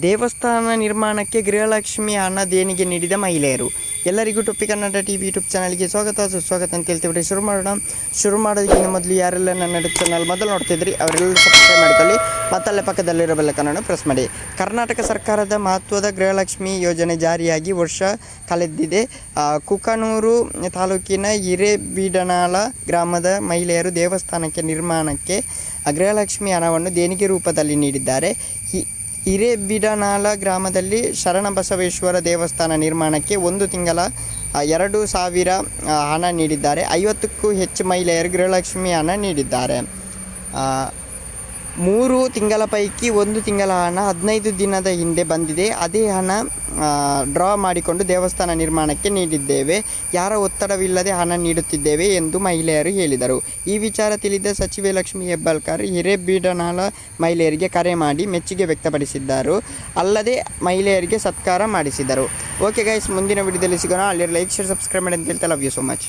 ದೇವಸ್ಥಾನ ನಿರ್ಮಾಣಕ್ಕೆ ಗೃಹಲಕ್ಷ್ಮಿ ಹಣ ದೇಣಿಗೆ ನೀಡಿದ ಮಹಿಳೆಯರು. ಎಲ್ಲರಿಗೂ ಟೊಪ್ಪಿ ಕನ್ನಡ ಟಿವಿ ಯೂಟ್ಯೂಬ್ ಚಾನಲ್ಗೆ ಸುಸ್ವಾಗತ ಅಂತ ಹೇಳ್ತೀವಿ. ಶುರು ಮಾಡೋದಕ್ಕಿಂತ ಮೊದಲು ಯಾರೆಲ್ಲ ನನ್ನ ಚಾನಲ್ ಮೊದಲು ನೋಡ್ತಿದ್ರಿ ಅವರೆಲ್ಲರೂ ಸಬ್ಸ್ಕ್ರೈಬ್ ಮಾಡಿಕೊಳ್ಳಿ, ಮತ್ತಲ್ಲೇ ಪಕ್ಕದಲ್ಲಿರೋ ಬೆಲ್ ಐಕಾನ್ ಪ್ರೆಸ್ ಮಾಡಿ. ಕರ್ನಾಟಕ ಸರ್ಕಾರದ ಮಹತ್ವದ ಗೃಹಲಕ್ಷ್ಮಿ ಯೋಜನೆ ಜಾರಿಯಾಗಿ ವರ್ಷ ಕಳೆದಿದೆ. ಕುಕನೂರು ತಾಲೂಕಿನ ಹಿರೇಬೀಡನಾಳ ಗ್ರಾಮದ ಮಹಿಳೆಯರು ದೇವಸ್ಥಾನಕ್ಕೆ ನಿರ್ಮಾಣಕ್ಕೆ ಗೃಹಲಕ್ಷ್ಮಿ ಹಣವನ್ನು ದೇಣಿಗೆ ರೂಪದಲ್ಲಿ ನೀಡಿದ್ದಾರೆ. ಹಿರೇಬೀಡನಾಳ ಗ್ರಾಮದಲ್ಲಿ ಶರಣಬಸವೇಶ್ವರ ದೇವಸ್ಥಾನ ನಿರ್ಮಾಣಕ್ಕೆ 1 ತಿಂಗಳ 2,000 ಹಣ ನೀಡಿದ್ದಾರೆ. 50ಕ್ಕೂ ಹೆಚ್ಚು ಮಹಿಳೆಯರು ಗೃಹಲಕ್ಷ್ಮಿ ಹಣ ನೀಡಿದ್ದಾರೆ. 3 ತಿಂಗಳ ಪೈಕಿ 1 ತಿಂಗಳ ಹಣ 15 ದಿನದ ಹಿಂದೆ ಬಂದಿದೆ. ಅದೇ ಹಣ ಡ್ರಾ ಮಾಡಿಕೊಂಡು ದೇವಸ್ಥಾನ ನಿರ್ಮಾಣಕ್ಕೆ ನೀಡಿದ್ದೇವೆ. ಯಾರ ಒತ್ತಡವಿಲ್ಲದೆ ಹಣ ನೀಡುತ್ತಿದ್ದೇವೆ ಎಂದು ಮಹಿಳೆಯರು ಹೇಳಿದರು. ಈ ವಿಚಾರ ತಿಳಿದ ಸಚಿವೆ ಲಕ್ಷ್ಮೀ ಹೆಬ್ಬಾಳ್ಕರ್ ಹಿರೇಬೀಡನಾಳ ಮಹಿಳೆಯರಿಗೆ ಕರೆ ಮಾಡಿ ಮೆಚ್ಚುಗೆ ವ್ಯಕ್ತಪಡಿಸಿದ್ದರು. ಅಲ್ಲದೆ ಮಹಿಳೆಯರಿಗೆ ಸತ್ಕಾರ ಮಾಡಿಸಿದರು. ಓಕೆ ಗೈಸ್, ಮುಂದಿನ ವಿಡಿಯೋದಲ್ಲಿ ಸಿಗೋಣ. ಅಲ್ಲಿ ಲೈಕ್, ಶೇರ್, ಸಬ್ಸ್ಕ್ರೈಬ್ ಮಾಡಿ ಅಂತ ಹೇಳ್ತಾ ಲವ್ ಯು ಸೋ ಮಚ್.